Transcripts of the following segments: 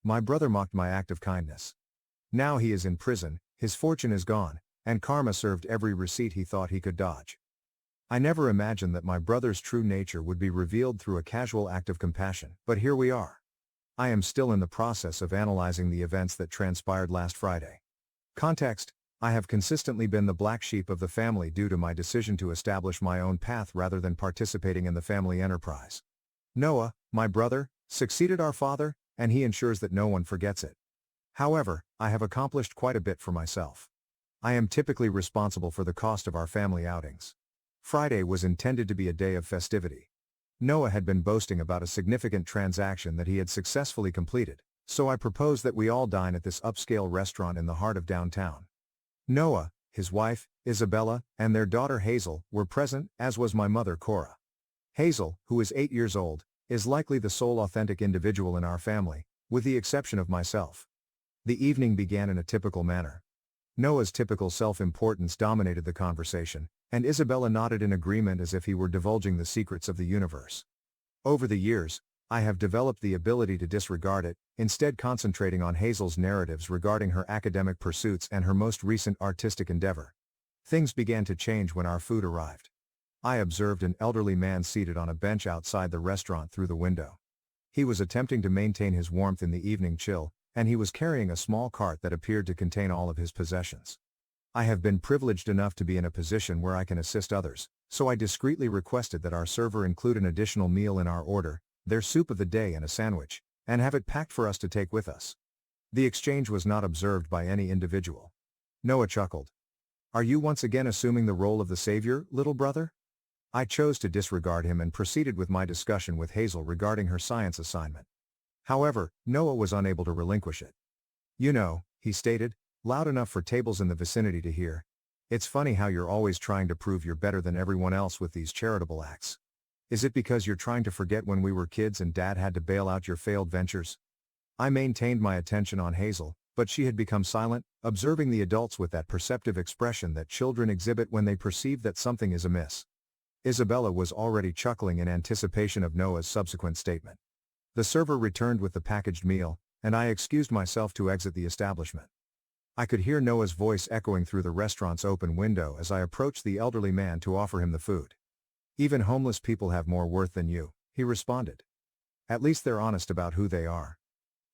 My brother mocked my act of kindness. Now he is in prison, his fortune is gone, and karma served every receipt he thought he could dodge. I never imagined that my brother's true nature would be revealed through a casual act of compassion, but here we are. I am still in the process of analyzing the events that transpired last Friday. Context: I have consistently been the black sheep of the family due to my decision to establish my own path rather than participating in the family enterprise. Noah, my brother, succeeded our father, and he ensures that no one forgets it. However, I have accomplished quite a bit for myself. I am typically responsible for the cost of our family outings. Friday was intended to be a day of festivity. Noah had been boasting about a significant transaction that he had successfully completed, so I proposed that we all dine at this upscale restaurant in the heart of downtown. Noah, his wife, Isabella, and their daughter Hazel were present, as was my mother Cora. Hazel, who is 8 years old, is likely the sole authentic individual in our family, with the exception of myself. The evening began in a typical manner. Noah's typical self-importance dominated the conversation, and Isabella nodded in agreement as if he were divulging the secrets of the universe. Over the years, I have developed the ability to disregard it, instead concentrating on Hazel's narratives regarding her academic pursuits and her most recent artistic endeavor. Things began to change when our food arrived. I observed an elderly man seated on a bench outside the restaurant through the window. He was attempting to maintain his warmth in the evening chill, and he was carrying a small cart that appeared to contain all of his possessions. I have been privileged enough to be in a position where I can assist others, so I discreetly requested that our server include an additional meal in our order, their soup of the day and a sandwich, and have it packed for us to take with us. The exchange was not observed by any individual. Noah chuckled. "Are you once again assuming the role of the savior, little brother?" I chose to disregard him and proceeded with my discussion with Hazel regarding her science assignment. However, Noah was unable to relinquish it. "You know," he stated, loud enough for tables in the vicinity to hear, "it's funny how you're always trying to prove you're better than everyone else with these charitable acts. Is it because you're trying to forget when we were kids and Dad had to bail out your failed ventures?" I maintained my attention on Hazel, but she had become silent, observing the adults with that perceptive expression that children exhibit when they perceive that something is amiss. Isabella was already chuckling in anticipation of Noah's subsequent statement. The server returned with the packaged meal, and I excused myself to exit the establishment. I could hear Noah's voice echoing through the restaurant's open window as I approached the elderly man to offer him the food. "Even homeless people have more worth than you," he responded. "At least they're honest about who they are.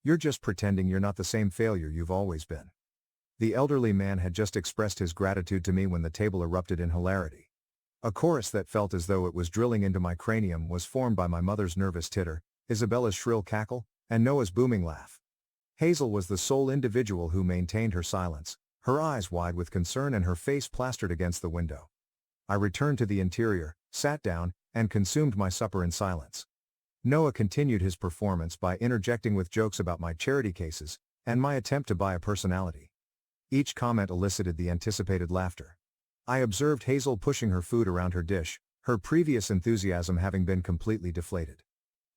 You're just pretending you're not the same failure you've always been." The elderly man had just expressed his gratitude to me when the table erupted in hilarity. A chorus that felt as though it was drilling into my cranium was formed by my mother's nervous titter, Isabella's shrill cackle, and Noah's booming laugh. Hazel was the sole individual who maintained her silence, her eyes wide with concern and her face plastered against the window. I returned to the interior, sat down, and consumed my supper in silence. Noah continued his performance by interjecting with jokes about my charity cases, and my attempt to buy a personality. Each comment elicited the anticipated laughter. I observed Hazel pushing her food around her dish, her previous enthusiasm having been completely deflated.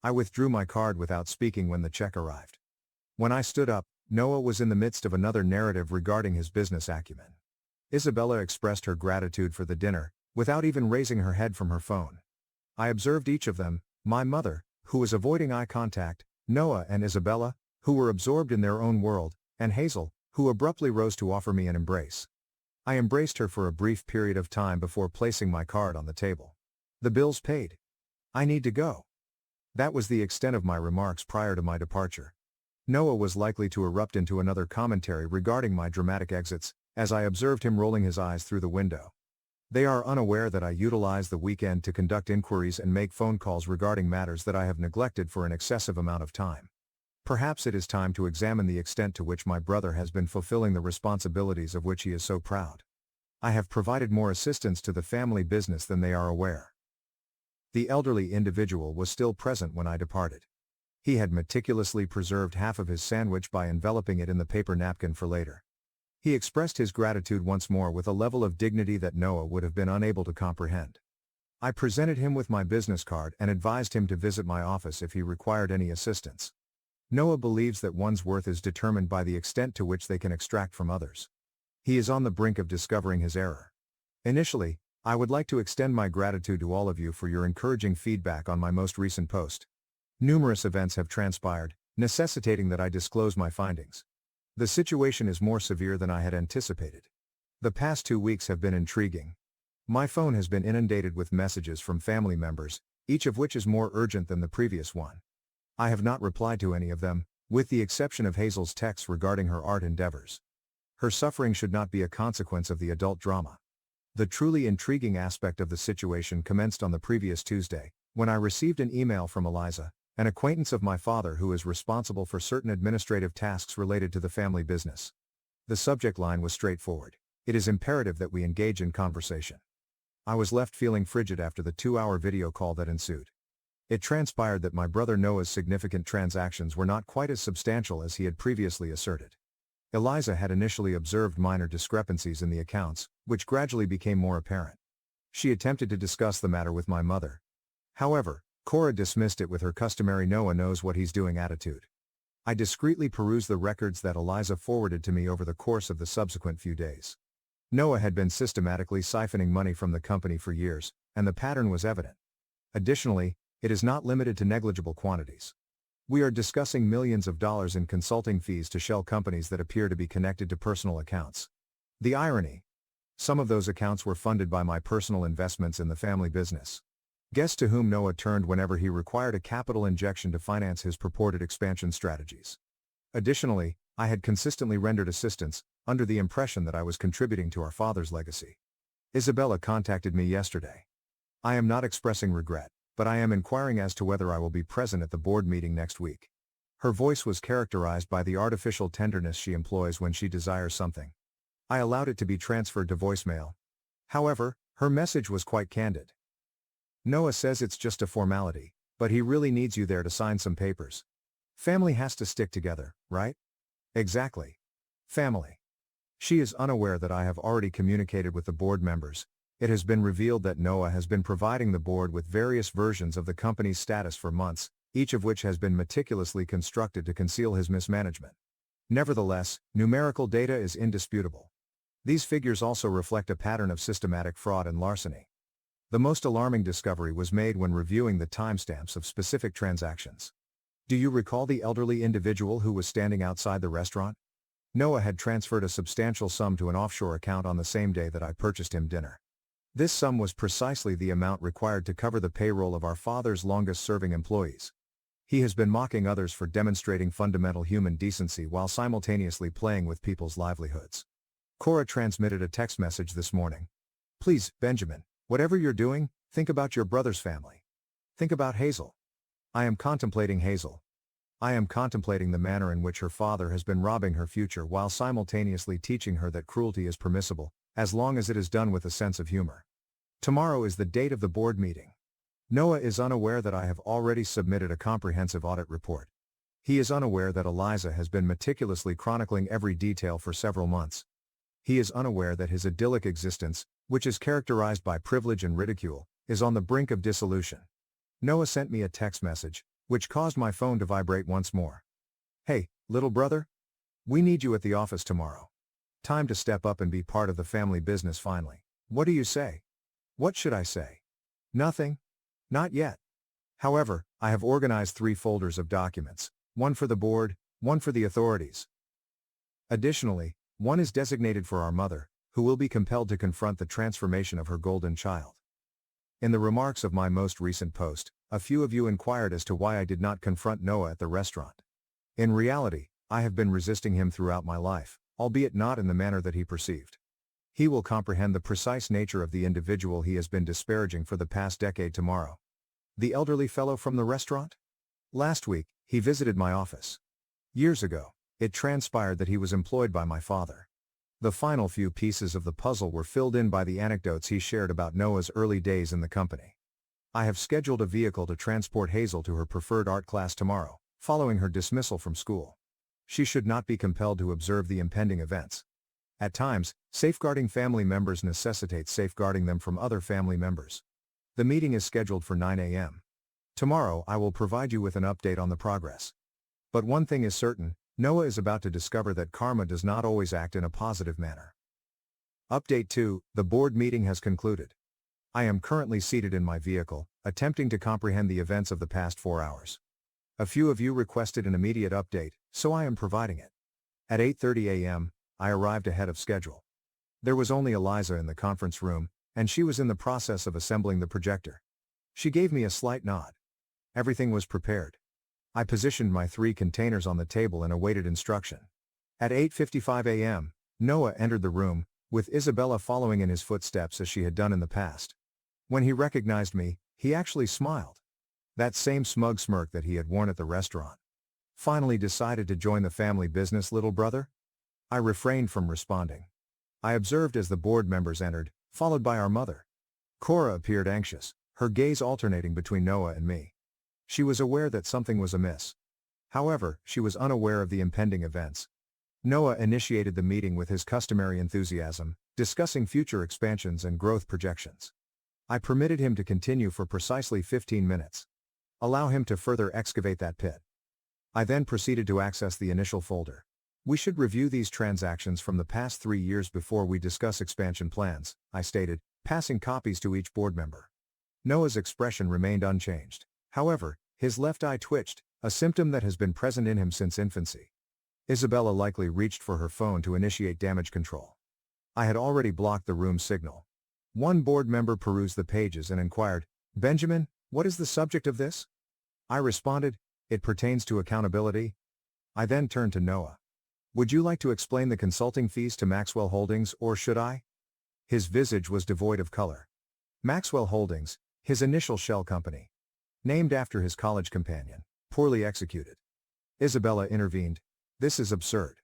I withdrew my card without speaking when the check arrived. When I stood up, Noah was in the midst of another narrative regarding his business acumen. Isabella expressed her gratitude for the dinner, without even raising her head from her phone. I observed each of them, my mother, who was avoiding eye contact, Noah and Isabella, who were absorbed in their own world, and Hazel, who abruptly rose to offer me an embrace. I embraced her for a brief period of time before placing my card on the table. "The bill's paid. I need to go." That was the extent of my remarks prior to my departure. Noah was likely to erupt into another commentary regarding my dramatic exits, as I observed him rolling his eyes through the window. They are unaware that I utilize the weekend to conduct inquiries and make phone calls regarding matters that I have neglected for an excessive amount of time. Perhaps it is time to examine the extent to which my brother has been fulfilling the responsibilities of which he is so proud. I have provided more assistance to the family business than they are aware. The elderly individual was still present when I departed. He had meticulously preserved half of his sandwich by enveloping it in the paper napkin for later. He expressed his gratitude once more with a level of dignity that Noah would have been unable to comprehend. I presented him with my business card and advised him to visit my office if he required any assistance. Noah believes that one's worth is determined by the extent to which they can extract from others. He is on the brink of discovering his error. Initially, I would like to extend my gratitude to all of you for your encouraging feedback on my most recent post. Numerous events have transpired, necessitating that I disclose my findings. The situation is more severe than I had anticipated. The past 2 weeks have been intriguing. My phone has been inundated with messages from family members, each of which is more urgent than the previous one. I have not replied to any of them, with the exception of Hazel's texts regarding her art endeavors. Her suffering should not be a consequence of the adult drama. The truly intriguing aspect of the situation commenced on the previous Tuesday, when I received an email from Eliza, an acquaintance of my father who is responsible for certain administrative tasks related to the family business. The subject line was straightforward. It is imperative that we engage in conversation. I was left feeling frigid after the 2-hour video call that ensued. It transpired that my brother Noah's significant transactions were not quite as substantial as he had previously asserted. Eliza had initially observed minor discrepancies in the accounts, which gradually became more apparent. She attempted to discuss the matter with my mother. However, Cora dismissed it with her customary "Noah knows what he's doing" attitude. I discreetly perused the records that Eliza forwarded to me over the course of the subsequent few days. Noah had been systematically siphoning money from the company for years, and the pattern was evident. Additionally, it is not limited to negligible quantities. We are discussing millions of dollars in consulting fees to shell companies that appear to be connected to personal accounts. The irony? Some of those accounts were funded by my personal investments in the family business. Guess to whom Noah turned whenever he required a capital injection to finance his purported expansion strategies. Additionally, I had consistently rendered assistance, under the impression that I was contributing to our father's legacy. Isabella contacted me yesterday. I am not expressing regret, but I am inquiring as to whether I will be present at the board meeting next week. Her voice was characterized by the artificial tenderness she employs when she desires something. I allowed it to be transferred to voicemail. However, her message was quite candid. Noah says it's just a formality, but he really needs you there to sign some papers. Family has to stick together, right? Exactly. Family. She is unaware that I have already communicated with the board members. It has been revealed that Noah has been providing the board with various versions of the company's status for months, each of which has been meticulously constructed to conceal his mismanagement. Nevertheless, numerical data is indisputable. These figures also reflect a pattern of systematic fraud and larceny. The most alarming discovery was made when reviewing the timestamps of specific transactions. Do you recall the elderly individual who was standing outside the restaurant? Noah had transferred a substantial sum to an offshore account on the same day that I purchased him dinner. This sum was precisely the amount required to cover the payroll of our father's longest-serving employees. He has been mocking others for demonstrating fundamental human decency while simultaneously playing with people's livelihoods. Cora transmitted a text message this morning. Please, Benjamin, whatever you're doing, think about your brother's family. Think about Hazel. I am contemplating Hazel. I am contemplating the manner in which her father has been robbing her future while simultaneously teaching her that cruelty is permissible, as long as it is done with a sense of humor. Tomorrow is the date of the board meeting. Noah is unaware that I have already submitted a comprehensive audit report. He is unaware that Eliza has been meticulously chronicling every detail for several months. He is unaware that his idyllic existence, which is characterized by privilege and ridicule, is on the brink of dissolution. Noah sent me a text message, which caused my phone to vibrate once more. Hey, little brother? We need you at the office tomorrow. Time to step up and be part of the family business finally. What do you say? What should I say? Nothing? Not yet. However, I have organized 3 folders of documents, one for the board, one for the authorities. Additionally, one is designated for our mother, who will be compelled to confront the transformation of her golden child. In the remarks of my most recent post, a few of you inquired as to why I did not confront Noah at the restaurant. In reality, I have been resisting him throughout my life, albeit not in the manner that he perceived. He will comprehend the precise nature of the individual he has been disparaging for the past decade tomorrow. The elderly fellow from the restaurant? Last week, he visited my office. Years ago, it transpired that he was employed by my father. The final few pieces of the puzzle were filled in by the anecdotes he shared about Noah's early days in the company. I have scheduled a vehicle to transport Hazel to her preferred art class tomorrow, following her dismissal from school. She should not be compelled to observe the impending events. At times, safeguarding family members necessitates safeguarding them from other family members. The meeting is scheduled for 9 a.m. Tomorrow I will provide you with an update on the progress. But one thing is certain, Noah is about to discover that karma does not always act in a positive manner. Update 2, the board meeting has concluded. I am currently seated in my vehicle, attempting to comprehend the events of the past 4 hours. A few of you requested an immediate update, so I am providing it. At 8:30 a.m., I arrived ahead of schedule. There was only Eliza in the conference room, and she was in the process of assembling the projector. She gave me a slight nod. Everything was prepared. I positioned my 3 containers on the table and awaited instruction. At 8:55 a.m., Noah entered the room, with Isabella following in his footsteps as she had done in the past. When he recognized me, he actually smiled. That same smug smirk that he had worn at the restaurant. Finally decided to join the family business, little brother? I refrained from responding. I observed as the board members entered, followed by our mother. Cora appeared anxious, her gaze alternating between Noah and me. She was aware that something was amiss. However, she was unaware of the impending events. Noah initiated the meeting with his customary enthusiasm, discussing future expansions and growth projections. I permitted him to continue for precisely 15 minutes. Allow him to further excavate that pit. I then proceeded to access the initial folder. We should review these transactions from the past 3 years before we discuss expansion plans, I stated, passing copies to each board member. Noah's expression remained unchanged. However, his left eye twitched, a symptom that has been present in him since infancy. Isabella likely reached for her phone to initiate damage control. I had already blocked the room signal. One board member perused the pages and inquired, "Benjamin, what is the subject of this?" I responded, "It pertains to accountability." I then turned to Noah. "Would you like to explain the consulting fees to Maxwell Holdings, or should I?" His visage was devoid of color. Maxwell Holdings, his initial shell company. Named after his college companion, poorly executed. Isabella intervened. "This is absurd.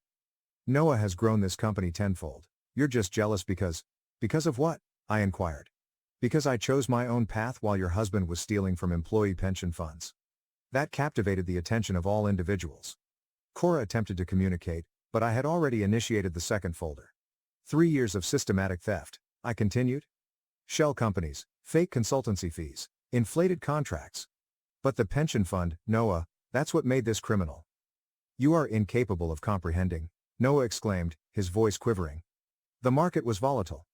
Noah has grown this company tenfold. You're just jealous because of what?" I inquired. "Because I chose my own path while your husband was stealing from employee pension funds." That captivated the attention of all individuals. Cora attempted to communicate, but I had already initiated the second folder. 3 years of systematic theft, I continued. Shell companies, fake consultancy fees, inflated contracts. But the pension fund, Noah, that's what made this criminal. "You are incapable of comprehending," Noah exclaimed, his voice quivering. "The market was volatile.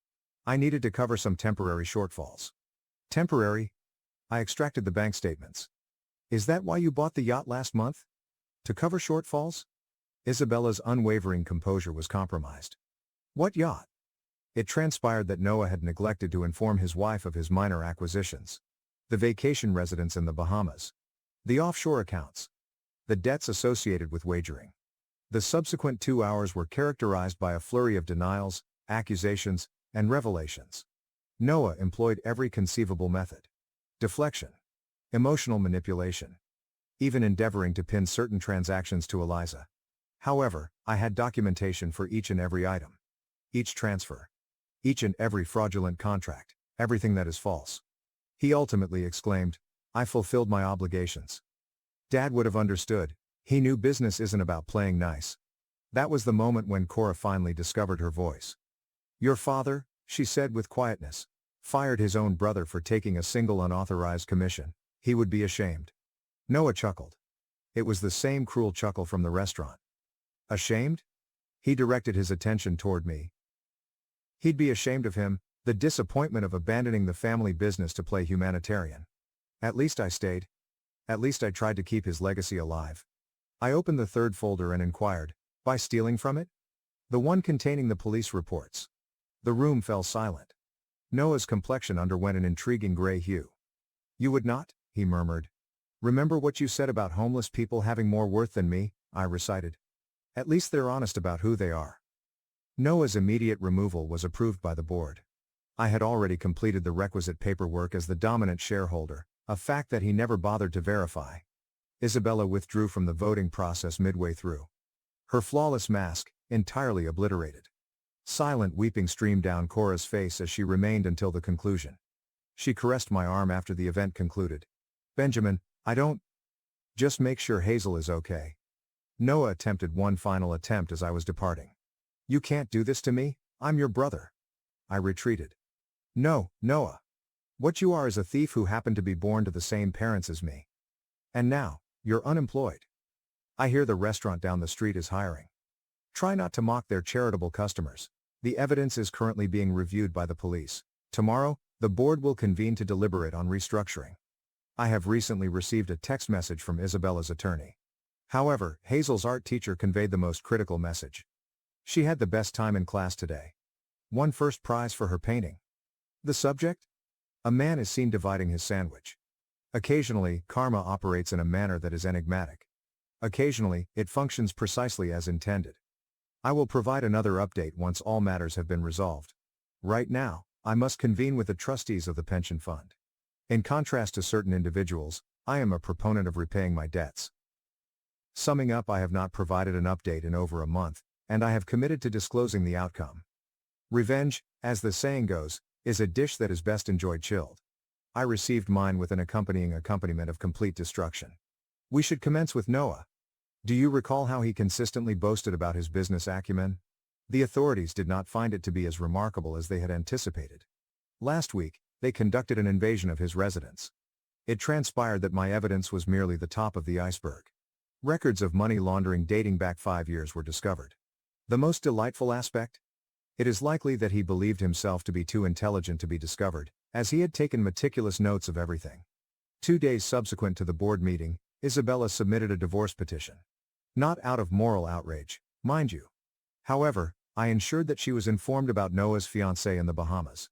I needed to cover some temporary shortfalls." "Temporary?" I extracted the bank statements. "Is that why you bought the yacht last month? To cover shortfalls?" Isabella's unwavering composure was compromised. "What yacht?" It transpired that Noah had neglected to inform his wife of his minor acquisitions. The vacation residence in the Bahamas. The offshore accounts. The debts associated with wagering. The subsequent 2 hours were characterized by a flurry of denials, accusations, and revelations. Noah employed every conceivable method. Deflection. Emotional manipulation. Even endeavoring to pin certain transactions to Eliza. However, I had documentation for each and every item. Each transfer. Each and every fraudulent contract. Everything that is false. He ultimately exclaimed, "I fulfilled my obligations." Dad would have understood. He knew business isn't about playing nice. That was the moment when Cora finally discovered her voice. "Your father," she said with quietness, "fired his own brother for taking a single unauthorized commission. He would be ashamed." Noah chuckled. It was the same cruel chuckle from the restaurant. "Ashamed?" He directed his attention toward me. "He'd be ashamed of him, the disappointment of abandoning the family business to play humanitarian. At least I stayed. At least I tried to keep his legacy alive." I opened the third folder and inquired, "By stealing from it?" "The one containing the police reports." The room fell silent. Noah's complexion underwent an intriguing gray hue. "You would not?" he murmured. "Remember what you said about homeless people having more worth than me," I recited. "At least they're honest about who they are." Noah's immediate removal was approved by the board. I had already completed the requisite paperwork as the dominant shareholder, a fact that he never bothered to verify. Isabella withdrew from the voting process midway through. Her flawless mask, entirely obliterated. Silent weeping streamed down Cora's face as she remained until the conclusion. She caressed my arm after the event concluded. "Benjamin, I don't. Just make sure Hazel is okay." Noah attempted one final attempt as I was departing. "You can't do this to me, I'm your brother." I retreated. "No, Noah. What you are is a thief who happened to be born to the same parents as me. And now, you're unemployed. I hear the restaurant down the street is hiring. Try not to mock their charitable customers. The evidence is currently being reviewed by the police. Tomorrow, the board will convene to deliberate on restructuring. I have recently received a text message from Isabella's attorney. However, Hazel's art teacher conveyed the most critical message. She had the best time in class today. Won first prize for her painting. The subject? A man is seen dividing his sandwich. Occasionally, karma operates in a manner that is enigmatic. Occasionally, it functions precisely as intended. I will provide another update once all matters have been resolved. Right now, I must convene with the trustees of the pension fund. In contrast to certain individuals, I am a proponent of repaying my debts. Summing up, I have not provided an update in over a month, and I have committed to disclosing the outcome. Revenge, as the saying goes, is a dish that is best enjoyed chilled. I received mine with an accompanying accompaniment of complete destruction. We should commence with Noah. Do you recall how he consistently boasted about his business acumen? The authorities did not find it to be as remarkable as they had anticipated. Last week, they conducted an invasion of his residence. It transpired that my evidence was merely the top of the iceberg. Records of money laundering dating back 5 years were discovered. The most delightful aspect? It is likely that he believed himself to be too intelligent to be discovered, as he had taken meticulous notes of everything. 2 days subsequent to the board meeting, Isabella submitted a divorce petition. Not out of moral outrage, mind you. However, I ensured that she was informed about Noah's fiancée in the Bahamas.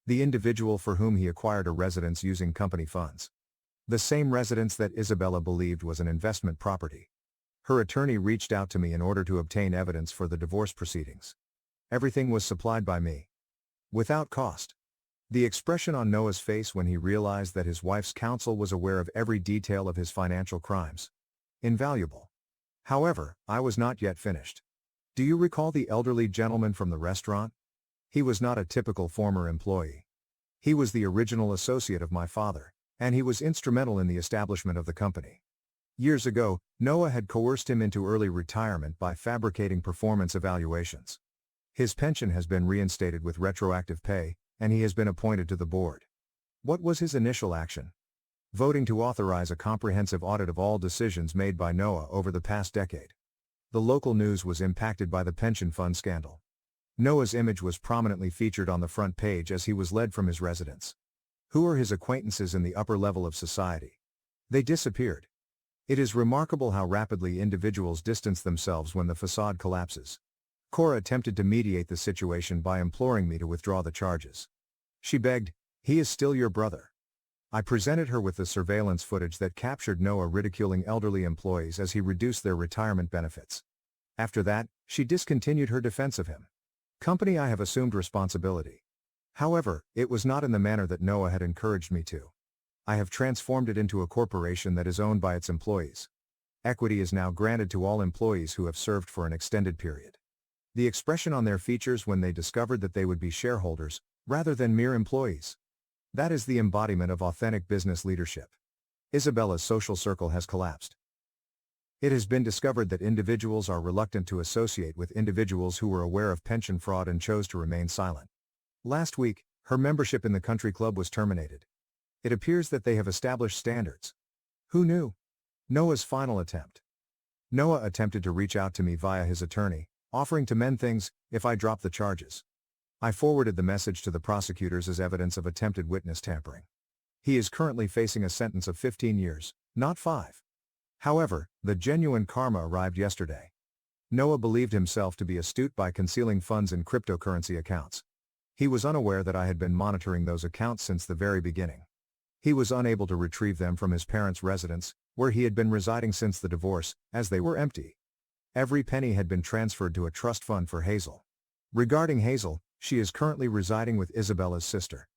The individual for whom he acquired a residence using company funds. The same residence that Isabella believed was an investment property. Her attorney reached out to me in order to obtain evidence for the divorce proceedings. Everything was supplied by me. Without cost. The expression on Noah's face when he realized that his wife's counsel was aware of every detail of his financial crimes. Invaluable. However, I was not yet finished. Do you recall the elderly gentleman from the restaurant? He was not a typical former employee. He was the original associate of my father, and he was instrumental in the establishment of the company. Years ago, Noah had coerced him into early retirement by fabricating performance evaluations. His pension has been reinstated with retroactive pay, and he has been appointed to the board. What was his initial action? Voting to authorize a comprehensive audit of all decisions made by Noah over the past decade. The local news was impacted by the pension fund scandal. Noah's image was prominently featured on the front page as he was led from his residence. Who are his acquaintances in the upper level of society? They disappeared. It is remarkable how rapidly individuals distance themselves when the facade collapses. Cora attempted to mediate the situation by imploring me to withdraw the charges. She begged, "He is still your brother." I presented her with the surveillance footage that captured Noah ridiculing elderly employees as he reduced their retirement benefits. After that, she discontinued her defense of him. Company, I have assumed responsibility. However, it was not in the manner that Noah had encouraged me to. I have transformed it into a corporation that is owned by its employees. Equity is now granted to all employees who have served for an extended period. The expression on their features when they discovered that they would be shareholders, rather than mere employees. That is the embodiment of authentic business leadership. Isabella's social circle has collapsed. It has been discovered that individuals are reluctant to associate with individuals who were aware of pension fraud and chose to remain silent. Last week, her membership in the country club was terminated. It appears that they have established standards. Who knew? Noah's final attempt. Noah attempted to reach out to me via his attorney, offering to mend things if I dropped the charges. I forwarded the message to the prosecutors as evidence of attempted witness tampering. He is currently facing a sentence of 15 years, not 5. However, the genuine karma arrived yesterday. Noah believed himself to be astute by concealing funds in cryptocurrency accounts. He was unaware that I had been monitoring those accounts since the very beginning. He was unable to retrieve them from his parents' residence, where he had been residing since the divorce, as they were empty. Every penny had been transferred to a trust fund for Hazel. Regarding Hazel, she is currently residing with Isabella's sister.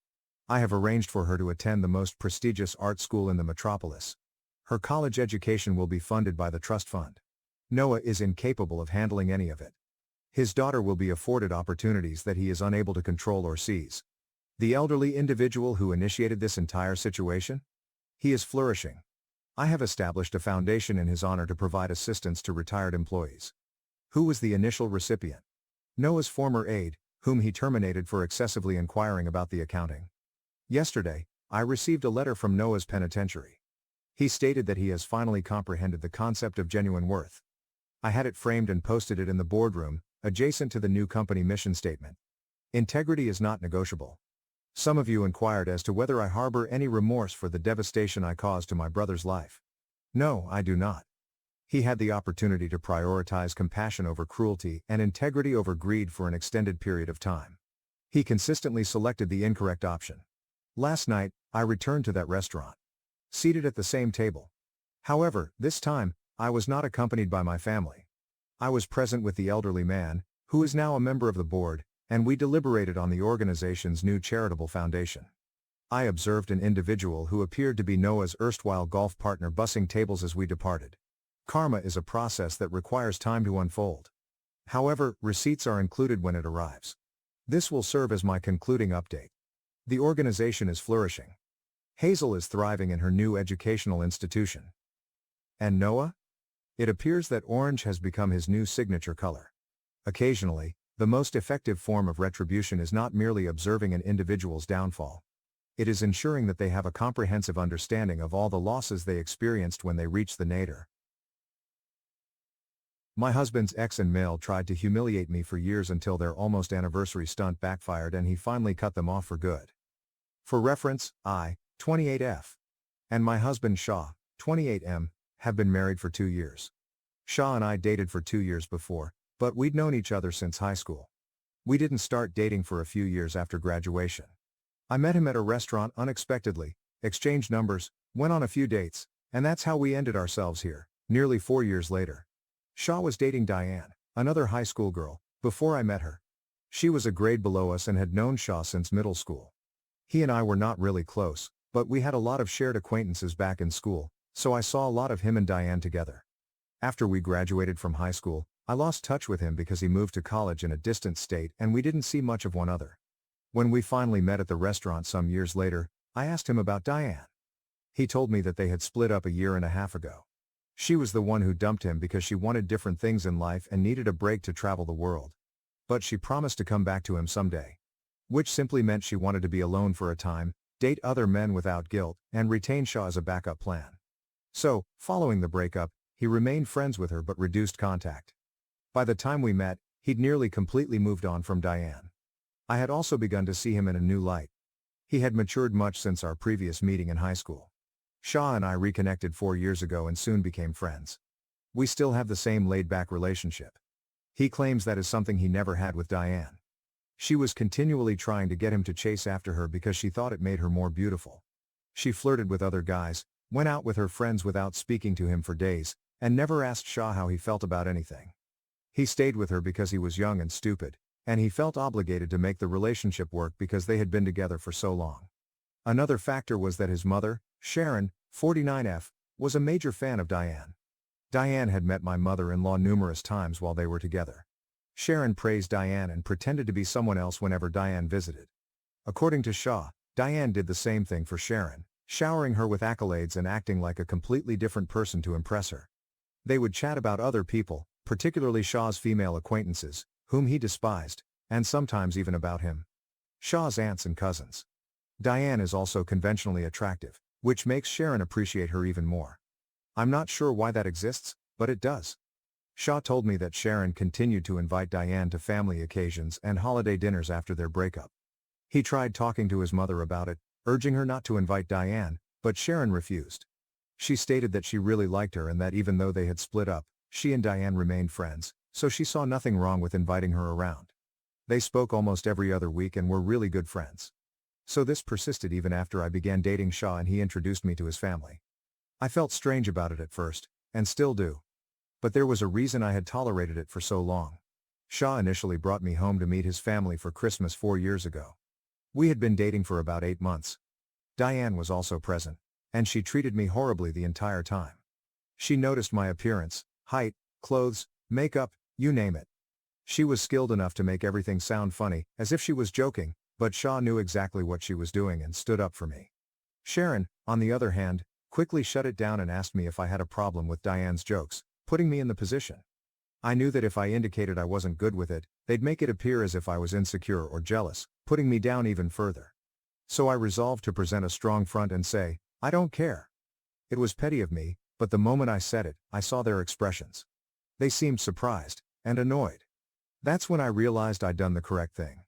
I have arranged for her to attend the most prestigious art school in the metropolis. Her college education will be funded by the trust fund. Noah is incapable of handling any of it. His daughter will be afforded opportunities that he is unable to control or seize. The elderly individual who initiated this entire situation? He is flourishing. I have established a foundation in his honor to provide assistance to retired employees. Who was the initial recipient? Noah's former aide, whom he terminated for excessively inquiring about the accounting. Yesterday, I received a letter from Noah's penitentiary. He stated that he has finally comprehended the concept of genuine worth. I had it framed and posted it in the boardroom, adjacent to the new company mission statement. Integrity is not negotiable. Some of you inquired as to whether I harbor any remorse for the devastation I caused to my brother's life. No, I do not. He had the opportunity to prioritize compassion over cruelty and integrity over greed for an extended period of time. He consistently selected the incorrect option. Last night, I returned to that restaurant. Seated at the same table. However, this time, I was not accompanied by my family. I was present with the elderly man, who is now a member of the board, and we deliberated on the organization's new charitable foundation. I observed an individual who appeared to be Noah's erstwhile golf partner bussing tables as we departed. Karma is a process that requires time to unfold. However, receipts are included when it arrives. This will serve as my concluding update. The organization is flourishing. Hazel is thriving in her new educational institution. And Noah? It appears that orange has become his new signature color. Occasionally, the most effective form of retribution is not merely observing an individual's downfall. It is ensuring that they have a comprehensive understanding of all the losses they experienced when they reached the nadir. My husband's ex and male tried to humiliate me for years until their almost anniversary stunt backfired and he finally cut them off for good. For reference, I, 28F, and my husband Shaw, 28M, have been married for 2 years. Shaw and I dated for 2 years before, but we'd known each other since high school. We didn't start dating for a few years after graduation. I met him at a restaurant unexpectedly, exchanged numbers, went on a few dates, and that's how we ended ourselves here, nearly 4 years later. Shaw was dating Diane, another high school girl, before I met her. She was a grade below us and had known Shaw since middle school. He and I were not really close, but we had a lot of shared acquaintances back in school, so I saw a lot of him and Diane together. After we graduated from high school, I lost touch with him because he moved to college in a distant state and we didn't see much of one another. When we finally met at the restaurant some years later, I asked him about Diane. He told me that they had split up a year and a half ago. She was the one who dumped him because she wanted different things in life and needed a break to travel the world. But she promised to come back to him someday. Which simply meant she wanted to be alone for a time, date other men without guilt, and retain Shaw as a backup plan. So, following the breakup, he remained friends with her but reduced contact. By the time we met, he'd nearly completely moved on from Diane. I had also begun to see him in a new light. He had matured much since our previous meeting in high school. Shaw and I reconnected 4 years ago and soon became friends. We still have the same laid-back relationship. He claims that is something he never had with Diane. She was continually trying to get him to chase after her because she thought it made her more beautiful. She flirted with other guys, went out with her friends without speaking to him for days, and never asked Shaw how he felt about anything. He stayed with her because he was young and stupid, and he felt obligated to make the relationship work because they had been together for so long. Another factor was that his mother, Sharon, 49F, was a major fan of Diane. Diane had met my mother-in-law numerous times while they were together. Sharon praised Diane and pretended to be someone else whenever Diane visited. According to Shaw, Diane did the same thing for Sharon, showering her with accolades and acting like a completely different person to impress her. They would chat about other people, particularly Shaw's female acquaintances, whom he despised, and sometimes even about him. Shaw's aunts and cousins. Diane is also conventionally attractive, which makes Sharon appreciate her even more. I'm not sure why that exists, but it does. Shaw told me that Sharon continued to invite Diane to family occasions and holiday dinners after their breakup. He tried talking to his mother about it, urging her not to invite Diane, but Sharon refused. She stated that she really liked her and that even though they had split up, she and Diane remained friends, so she saw nothing wrong with inviting her around. They spoke almost every other week and were really good friends. So this persisted even after I began dating Shaw and he introduced me to his family. I felt strange about it at first, and still do. But there was a reason I had tolerated it for so long. Shaw initially brought me home to meet his family for Christmas 4 years ago. We had been dating for about 8 months. Diane was also present, and she treated me horribly the entire time. She noticed my appearance, height, clothes, makeup, you name it. She was skilled enough to make everything sound funny, as if she was joking, but Shaw knew exactly what she was doing and stood up for me. Sharon, on the other hand, quickly shut it down and asked me if I had a problem with Diane's jokes, putting me in the position. I knew that if I indicated I wasn't good with it, they'd make it appear as if I was insecure or jealous, putting me down even further. So I resolved to present a strong front and say, I don't care. It was petty of me, but the moment I said it, I saw their expressions. They seemed surprised and annoyed. That's when I realized I'd done the correct thing.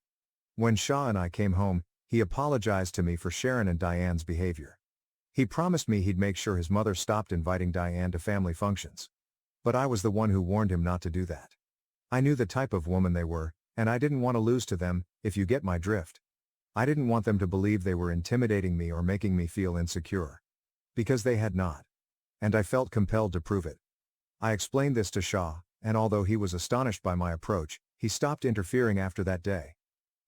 When Shaw and I came home, He apologized to me for Sharon and Diane's behavior. He promised me he'd make sure his mother stopped inviting Diane to family functions. But I was the one who warned him not to do that. I knew the type of woman they were, and I didn't want to lose to them, if you get my drift. I didn't want them to believe they were intimidating me or making me feel insecure. Because they had not. And I felt compelled to prove it. I explained this to Shaw, and although he was astonished by my approach, he stopped interfering after that day.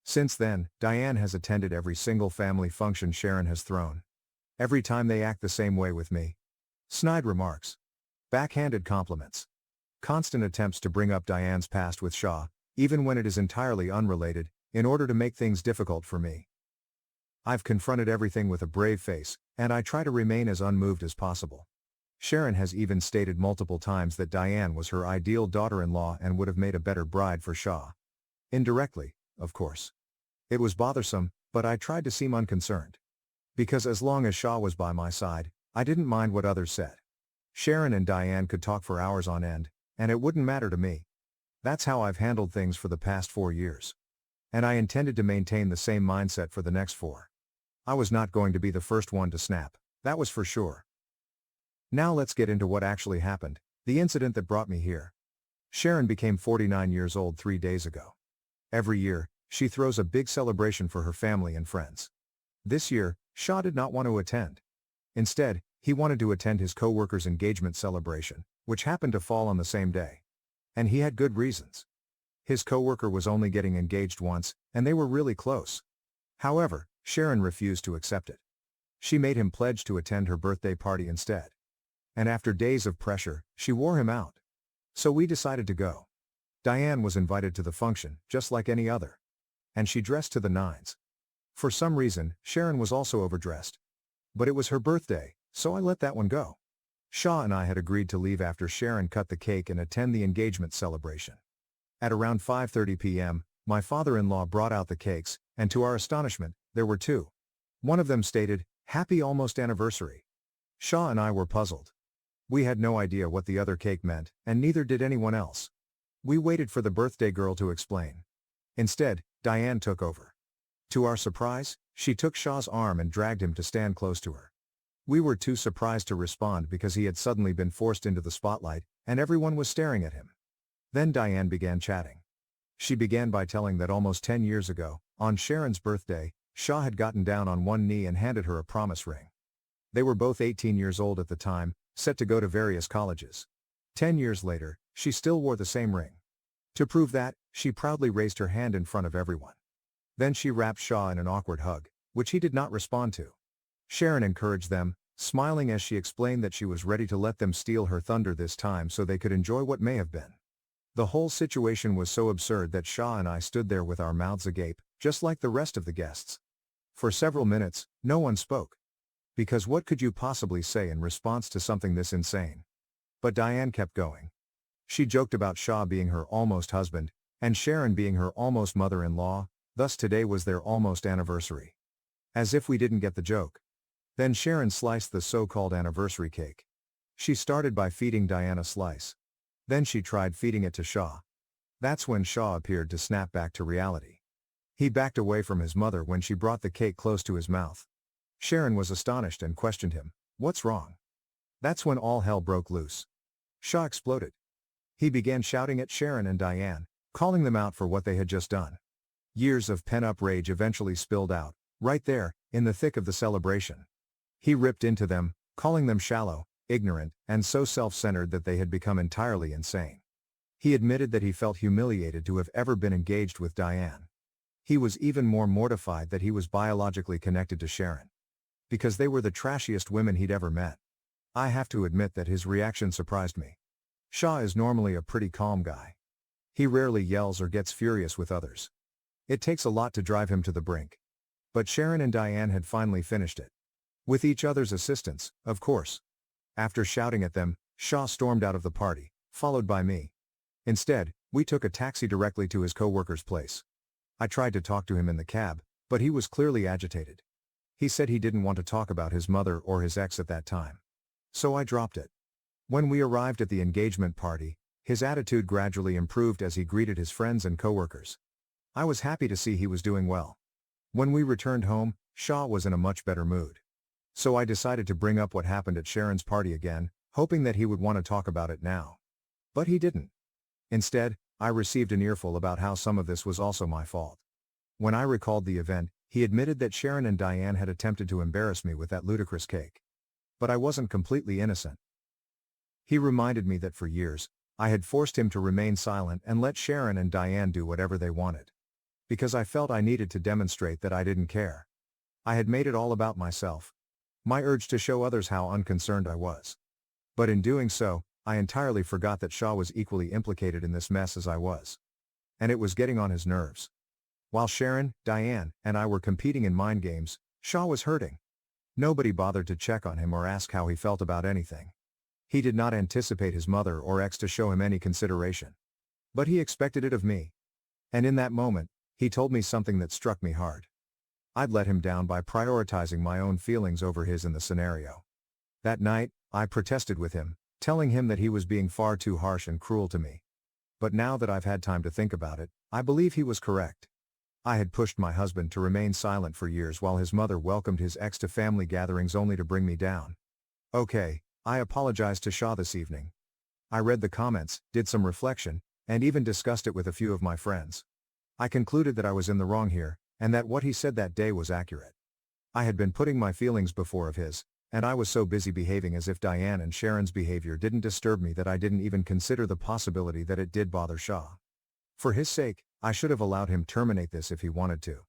Since then, Diane has attended every single family function Sharon has thrown. Every time they act the same way with me. Snide remarks. Backhanded compliments. Constant attempts to bring up Diane's past with Shaw, even when it is entirely unrelated, in order to make things difficult for me. I've confronted everything with a brave face, and I try to remain as unmoved as possible. Sharon has even stated multiple times that Diane was her ideal daughter-in-law and would have made a better bride for Shaw. Indirectly, of course. It was bothersome, but I tried to seem unconcerned. Because as long as Shaw was by my side, I didn't mind what others said. Sharon and Diane could talk for hours on end, and it wouldn't matter to me. That's how I've handled things for the past 4 years. And I intended to maintain the same mindset for the next 4. I was not going to be the first one to snap, that was for sure. Now let's get into what actually happened, the incident that brought me here. Sharon became 49 years old 3 days ago. Every year, she throws a big celebration for her family and friends. This year, Shaw did not want to attend. Instead, he wanted to attend his co-worker's engagement celebration, which happened to fall on the same day. And he had good reasons. His co-worker was only getting engaged once, and they were really close. However, Sharon refused to accept it. She made him pledge to attend her birthday party instead. And after days of pressure, she wore him out. So we decided to go. Diane was invited to the function, just like any other. And she dressed to the nines. For some reason, Sharon was also overdressed. But it was her birthday, so I let that one go. Shaw and I had agreed to leave after Sharon cut the cake and attend the engagement celebration. At around 5:30 p.m., my father-in-law brought out the cakes, and to our astonishment, there were 2. One of them stated, "Happy almost anniversary." Shaw and I were puzzled. We had no idea what the other cake meant, and neither did anyone else. We waited for the birthday girl to explain. Instead, Diane took over. To our surprise, she took Shaw's arm and dragged him to stand close to her. We were too surprised to respond because he had suddenly been forced into the spotlight, and everyone was staring at him. Then Diane began chatting. She began by telling that almost 10 years ago, on Sharon's birthday, Shaw had gotten down on one knee and handed her a promise ring. They were both 18 years old at the time, set to go to various colleges. 10 years later, she still wore the same ring. To prove that, she proudly raised her hand in front of everyone. Then she wrapped Shaw in an awkward hug, which he did not respond to. Sharon encouraged them, smiling as she explained that she was ready to let them steal her thunder this time so they could enjoy what may have been. The whole situation was so absurd that Shaw and I stood there with our mouths agape, just like the rest of the guests. For several minutes, no one spoke. Because what could you possibly say in response to something this insane? But Diane kept going. She joked about Shaw being her almost husband, and Sharon being her almost mother-in-law, thus today was their almost anniversary. As if we didn't get the joke. Then Sharon sliced the so-called anniversary cake. She started by feeding Diane a slice. Then she tried feeding it to Shaw. That's when Shaw appeared to snap back to reality. He backed away from his mother when she brought the cake close to his mouth. Sharon was astonished and questioned him, "What's wrong?" That's when all hell broke loose. Shaw exploded. He began shouting at Sharon and Diane, calling them out for what they had just done. Years of pent-up rage eventually spilled out, right there, in the thick of the celebration. He ripped into them, calling them shallow, ignorant, and so self-centered that they had become entirely insane. He admitted that he felt humiliated to have ever been engaged with Diane. He was even more mortified that he was biologically connected to Sharon. Because they were the trashiest women he'd ever met. I have to admit that his reaction surprised me. Shaw is normally a pretty calm guy. He rarely yells or gets furious with others. It takes a lot to drive him to the brink. But Sharon and Diane had finally finished it. With each other's assistance, of course. After shouting at them, Shaw stormed out of the party, followed by me. Instead, we took a taxi directly to his co-worker's place. I tried to talk to him in the cab, but he was clearly agitated. He said he didn't want to talk about his mother or his ex at that time. So I dropped it. When we arrived at the engagement party, his attitude gradually improved as he greeted his friends and co-workers. I was happy to see he was doing well. When we returned home, Shah was in a much better mood. So I decided to bring up what happened at Sharon's party again, hoping that he would want to talk about it now. But he didn't. Instead, I received an earful about how some of this was also my fault. When I recalled the event, he admitted that Sharon and Diane had attempted to embarrass me with that ludicrous cake. But I wasn't completely innocent. He reminded me that for years, I had forced him to remain silent and let Sharon and Diane do whatever they wanted. Because I felt I needed to demonstrate that I didn't care. I had made it all about myself. My urge to show others how unconcerned I was. But in doing so, I entirely forgot that Shah was equally implicated in this mess as I was. And it was getting on his nerves. While Sharon, Diane, and I were competing in mind games, Shah was hurting. Nobody bothered to check on him or ask how he felt about anything. He did not anticipate his mother or ex to show him any consideration. But he expected it of me. And in that moment, he told me something that struck me hard. I'd let him down by prioritizing my own feelings over his in the scenario. That night, I protested with him, telling him that he was being far too harsh and cruel to me. But now that I've had time to think about it, I believe he was correct. I had pushed my husband to remain silent for years while his mother welcomed his ex to family gatherings only to bring me down. Okay, I apologized to Shah this evening. I read the comments, did some reflection, and even discussed it with a few of my friends. I concluded that I was in the wrong here, and that what he said that day was accurate. I had been putting my feelings before of his, and I was so busy behaving as if Diane and Sharon's behavior didn't disturb me that I didn't even consider the possibility that it did bother Shah. For his sake, I should have allowed him terminate this if he wanted to.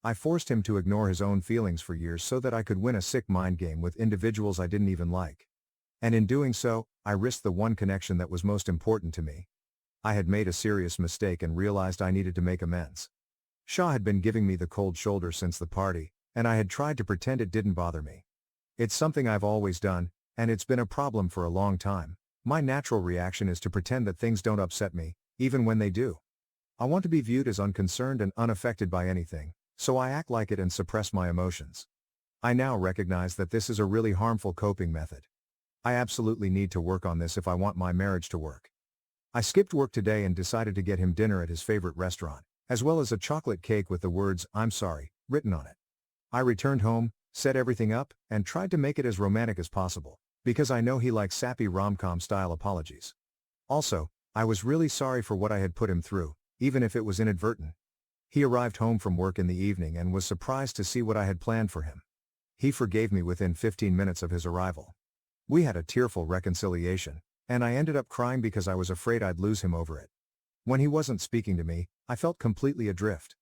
I forced him to ignore his own feelings for years so that I could win a sick mind game with individuals I didn't even like. And in doing so, I risked the one connection that was most important to me. I had made a serious mistake and realized I needed to make amends. Shah had been giving me the cold shoulder since the party, and I had tried to pretend it didn't bother me. It's something I've always done, and it's been a problem for a long time. My natural reaction is to pretend that things don't upset me, even when they do. I want to be viewed as unconcerned and unaffected by anything, so I act like it and suppress my emotions. I now recognize that this is a really harmful coping method. I absolutely need to work on this if I want my marriage to work. I skipped work today and decided to get him dinner at his favorite restaurant, as well as a chocolate cake with the words, "I'm sorry," written on it. I returned home, set everything up, and tried to make it as romantic as possible, because I know he likes sappy rom-com style apologies. Also, I was really sorry for what I had put him through, even if it was inadvertent. He arrived home from work in the evening and was surprised to see what I had planned for him. He forgave me within 15 minutes of his arrival. We had a tearful reconciliation, and I ended up crying because I was afraid I'd lose him over it. When he wasn't speaking to me, I felt completely adrift.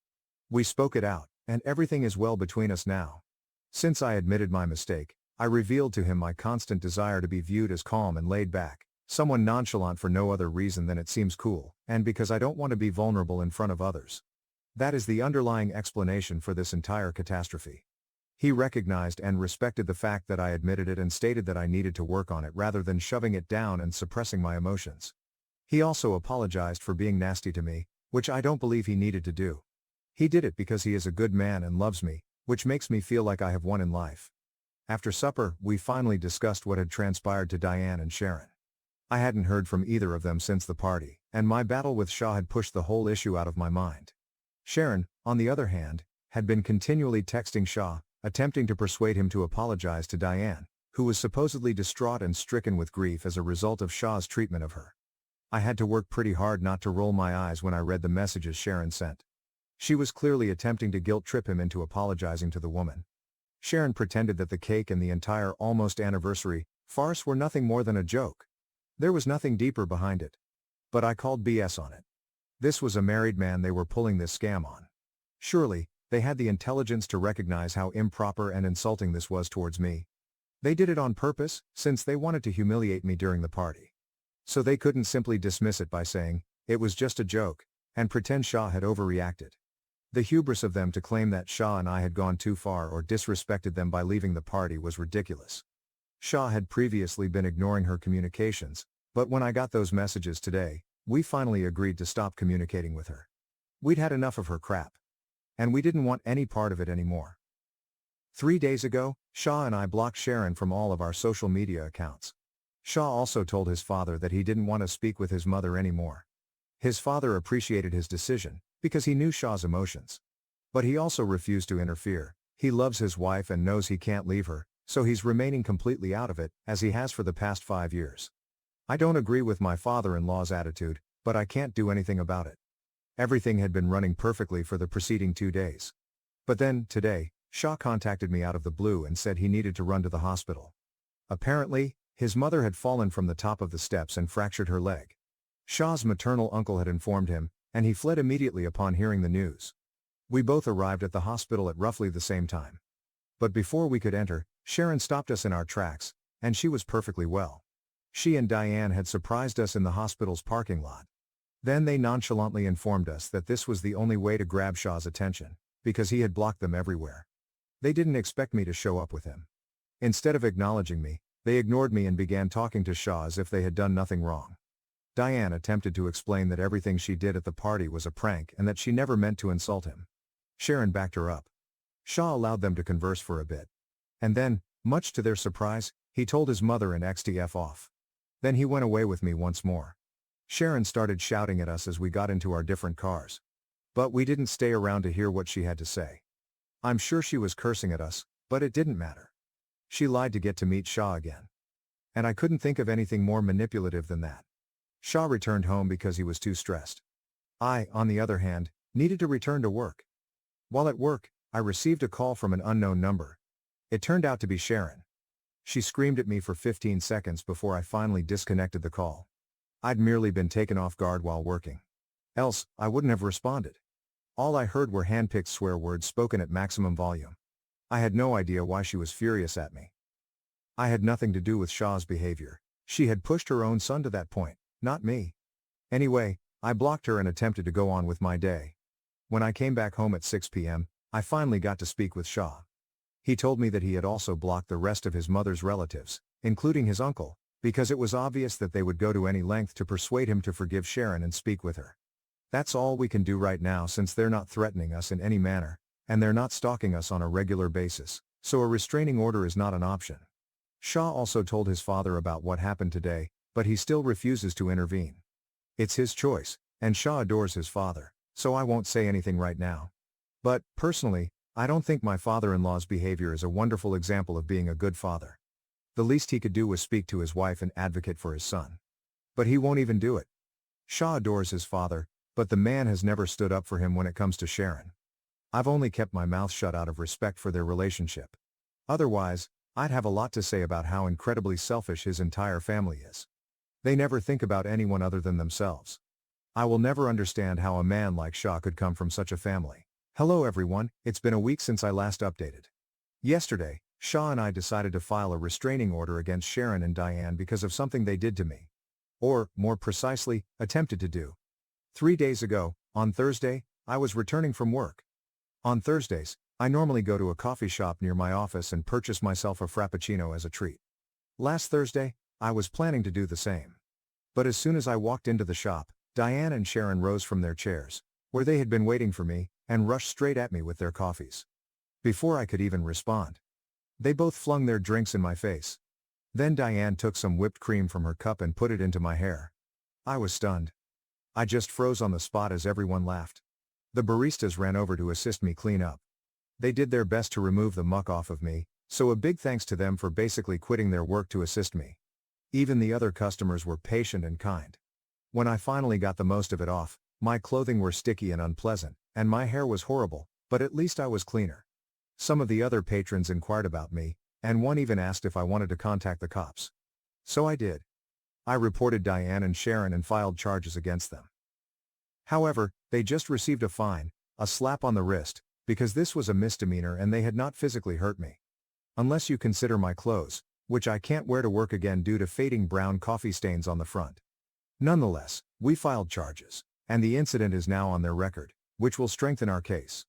We spoke it out, and everything is well between us now. Since I admitted my mistake, I revealed to him my constant desire to be viewed as calm and laid back, someone nonchalant for no other reason than it seems cool, and because I don't want to be vulnerable in front of others. That is the underlying explanation for this entire catastrophe. He recognized and respected the fact that I admitted it and stated that I needed to work on it rather than shoving it down and suppressing my emotions. He also apologized for being nasty to me, which I don't believe he needed to do. He did it because he is a good man and loves me, which makes me feel like I have won in life. After supper, we finally discussed what had transpired to Diane and Sharon. I hadn't heard from either of them since the party, and my battle with Shah had pushed the whole issue out of my mind. Sharon, on the other hand, had been continually texting Shah, attempting to persuade him to apologize to Diane, who was supposedly distraught and stricken with grief as a result of Shah's treatment of her. I had to work pretty hard not to roll my eyes when I read the messages Sharon sent. She was clearly attempting to guilt-trip him into apologizing to the woman. Sharon pretended that the cake and the entire almost anniversary farce were nothing more than a joke. There was nothing deeper behind it. But I called BS on it. This was a married man they were pulling this scam on. Surely, they had the intelligence to recognize how improper and insulting this was towards me. They did it on purpose, since they wanted to humiliate me during the party. So they couldn't simply dismiss it by saying, it was just a joke, and pretend Shah had overreacted. The hubris of them to claim that Shah and I had gone too far or disrespected them by leaving the party was ridiculous. Shah had previously been ignoring her communications, but when I got those messages today, we finally agreed to stop communicating with her. We'd had enough of her crap. And we didn't want any part of it anymore. 3 days ago, Shah and I blocked Sharon from all of our social media accounts. Shah also told his father that he didn't want to speak with his mother anymore. His father appreciated his decision, because he knew Shah's emotions. But he also refused to interfere. He loves his wife and knows he can't leave her, so he's remaining completely out of it, as he has for the past 5 years. I don't agree with my father-in-law's attitude, but I can't do anything about it. Everything had been running perfectly for the preceding 2 days. But then, today, Shah contacted me out of the blue and said he needed to run to the hospital. Apparently, his mother had fallen from the top of the steps and fractured her leg. Shah's maternal uncle had informed him, and he fled immediately upon hearing the news. We both arrived at the hospital at roughly the same time. But before we could enter, Sharon stopped us in our tracks, and she was perfectly well. She and Diane had surprised us in the hospital's parking lot. Then they nonchalantly informed us that this was the only way to grab Shah's attention, because he had blocked them everywhere. They didn't expect me to show up with him. Instead of acknowledging me, they ignored me and began talking to Shah as if they had done nothing wrong. Diane attempted to explain that everything she did at the party was a prank and that she never meant to insult him. Sharon backed her up. Shah allowed them to converse for a bit. And then, much to their surprise, he told his mother and ex to F off. Then he went away with me once more. Sharon started shouting at us as we got into our different cars. But we didn't stay around to hear what she had to say. I'm sure she was cursing at us, but it didn't matter. She lied to get to meet Shah again. And I couldn't think of anything more manipulative than that. Shah returned home because he was too stressed. I, on the other hand, needed to return to work. While at work, I received a call from an unknown number. It turned out to be Sharon. She screamed at me for 15 seconds before I finally disconnected the call. I'd merely been taken off guard while working. Else, I wouldn't have responded. All I heard were hand-picked swear words spoken at maximum volume. I had no idea why she was furious at me. I had nothing to do with Shah's behavior. She had pushed her own son to that point, not me. Anyway, I blocked her and attempted to go on with my day. When I came back home at 6 p.m., I finally got to speak with Shah. He told me that he had also blocked the rest of his mother's relatives, including his uncle, because it was obvious that they would go to any length to persuade him to forgive Sharon and speak with her. That's all we can do right now since they're not threatening us in any manner, and they're not stalking us on a regular basis, so a restraining order is not an option. Shah also told his father about what happened today, but he still refuses to intervene. It's his choice, and Shah adores his father, so I won't say anything right now. But, personally, I don't think my father-in-law's behavior is a wonderful example of being a good father. The least he could do was speak to his wife and advocate for his son. But he won't even do it. Shah adores his father, but the man has never stood up for him when it comes to Sharon. I've only kept my mouth shut out of respect for their relationship. Otherwise, I'd have a lot to say about how incredibly selfish his entire family is. They never think about anyone other than themselves. I will never understand how a man like Shah could come from such a family. Hello everyone, it's been a week since I last updated. Yesterday, Shah and I decided to file a restraining order against Sharon and Diane because of something they did to me. Or, more precisely, attempted to do. 3 days ago, on Thursday, I was returning from work. On Thursdays, I normally go to a coffee shop near my office and purchase myself a frappuccino as a treat. Last Thursday, I was planning to do the same. But as soon as I walked into the shop, Diane and Sharon rose from their chairs, where they had been waiting for me, and rushed straight at me with their coffees. Before I could even respond, they both flung their drinks in my face. Then Diane took some whipped cream from her cup and put it into my hair. I was stunned. I just froze on the spot as everyone laughed. The baristas ran over to assist me clean up. They did their best to remove the muck off of me, so a big thanks to them for basically quitting their work to assist me. Even the other customers were patient and kind. When I finally got the most of it off, my clothing were sticky and unpleasant, and my hair was horrible, but at least I was cleaner. Some of the other patrons inquired about me, and one even asked if I wanted to contact the cops. So I did. I reported Diane and Sharon and filed charges against them. However, they just received a fine, a slap on the wrist, because this was a misdemeanor and they had not physically hurt me. Unless you consider my clothes, which I can't wear to work again due to fading brown coffee stains on the front. Nonetheless, we filed charges, and the incident is now on their record, which will strengthen our case.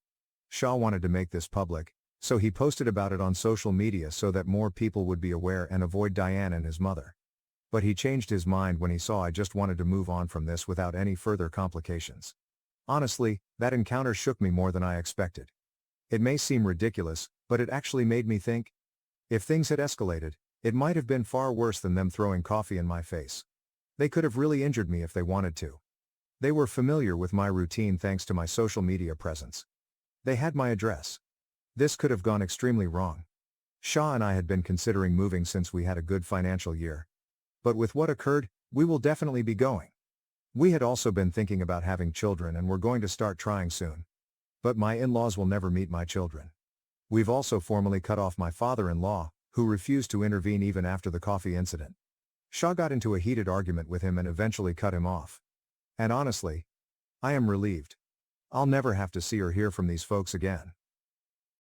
Shah wanted to make this public, so he posted about it on social media so that more people would be aware and avoid Diane and his mother. But he changed his mind when he saw I just wanted to move on from this without any further complications. Honestly, that encounter shook me more than I expected. It may seem ridiculous, but it actually made me think. If things had escalated, it might have been far worse than them throwing coffee in my face. They could have really injured me if they wanted to. They were familiar with my routine thanks to my social media presence. They had my address. This could have gone extremely wrong. Shah and I had been considering moving since we had a good financial year. But with what occurred, we will definitely be going. We had also been thinking about having children and we're going to start trying soon. But my in-laws will never meet my children. We've also formally cut off my father-in-law, who refused to intervene even after the coffee incident. Shah got into a heated argument with him and eventually cut him off. And honestly, I am relieved. I'll never have to see or hear from these folks again.